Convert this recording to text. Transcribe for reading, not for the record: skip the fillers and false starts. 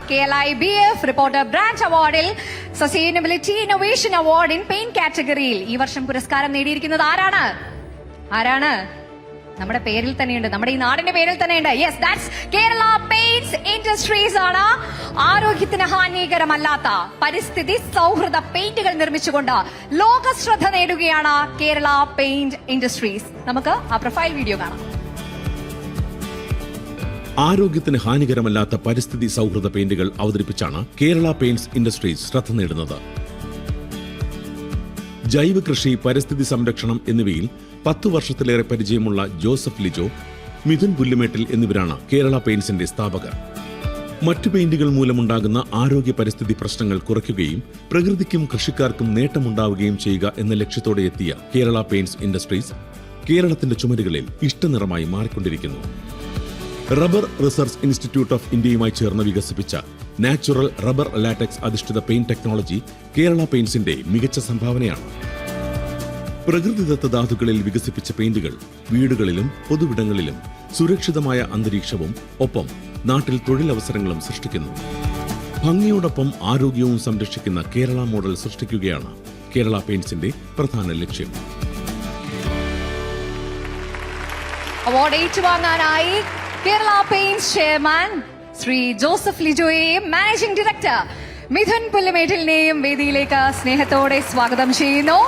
KLIBF reporter branch അവാർഡിൽ sustainability innovation award in paint കാറ്റഗറിയിൽ ഈ വർഷം പുരസ്കാരം നേടിയിരിക്കുന്നത് ആരാണ്? നമ്മുടെ പേരിൽ തന്നെയുണ്ട്, നമ്മുടെ ഈ നാടിന്റെ പേരിൽ തന്നെയുണ്ട്. Yes, that's Kerala paints industries ആണ്. ആരോഗ്യത്തിന് ഹാനികരമല്ലാത്ത പരിസ്ഥിതി സൗഹൃദ പെയിന്റുകൾ നിർമ്മിച്ചുകൊണ്ട് ലോക ശ്രദ്ധ നേടുകയാണ് കേരള പെയിന്റ് ഇൻഡസ്ട്രീസ്. നമുക്ക് ആ പ്രൊഫൈൽ വീഡിയോ കാണാം. ആരോഗ്യത്തിന് ഹാനികരമല്ലാത്ത പരിസ്ഥിതി സൗഹൃദ പെയിന്റുകൾ അവതരിപ്പിച്ചാണ് കേരള പെയിന്റ്സ് ഇൻഡസ്ട്രീസ് ശ്രദ്ധ നേടുന്നത്. ജൈവ കൃഷി, പരിസ്ഥിതി സംരക്ഷണം എന്നിവയിൽ 10 വർഷത്തിലേറെ പരിചയമുള്ള ജോസഫ് ലിജോ, മിഥുൻ പുല്ലുമേട്ടിൽ എന്നിവരാണ് കേരള പെയിന്റ്സിന്റെ സ്ഥാപകർ. മറ്റു പെയിന്റുകൾ മൂലമുണ്ടാകുന്ന ആരോഗ്യ പരിസ്ഥിതി പ്രശ്നങ്ങൾ കുറയ്ക്കുകയും പ്രകൃതിക്കും കൃഷിക്കാർക്കും നേട്ടമുണ്ടാവുകയും ചെയ്യുക എന്ന ലക്ഷ്യത്തോടെ എത്തിയ കേരള പെയിന്റ്സ് ഇൻഡസ്ട്രീസ് കേരളത്തിന്റെ ചുമരുകളിൽ ഇഷ്ടനിറമായി മാറിക്കൊണ്ടിരിക്കുന്നു. റബ്ബർ റിസർച്ച് ഇൻസ്റ്റിറ്റ്യൂട്ട് ഓഫ് ഇന്ത്യയുമായി ചേർന്ന് വികസിപ്പിച്ച നാച്ചുറൽ റബ്ബർ ലാറ്റക്സ് അധിഷ്ഠിത പെയിന്റ് ടെക്നോളജി കേരള പെയിന്റ്സിന്റെ മികച്ച സംഭാവനയാണ്. പ്രകൃതിദത്ത ധാതുക്കളിൽ വികസിപ്പിച്ച പെയിന്റുകൾ വീടുകളിലും പൊതുവിടങ്ങളിലും സുരക്ഷിതമായ അന്തരീക്ഷവും ഒപ്പം നാട്ടിൽ തൊഴിലവസരങ്ങളും സൃഷ്ടിക്കുന്നു. ഭംഗിയോടൊപ്പം ആരോഗ്യവും സംരക്ഷിക്കുന്ന കേരള മോഡൽ സൃഷ്ടിക്കുകയാണ് കേരള പെയിന്റ്സിന്റെ പ്രധാന ലക്ഷ്യം. അവാർഡ് ഏറ്റുവാങ്ങാനായി Kerala paints chairman Shri Joseph ലിജോയെയും മാനേജിംഗ് ഡയറക്ടർ മിഥുൻ പുല്ലുമേട്ടിലിനെയും വേദിയിലേക്ക് സ്നേഹത്തോടെ സ്വാഗതം ചെയ്യുന്നു.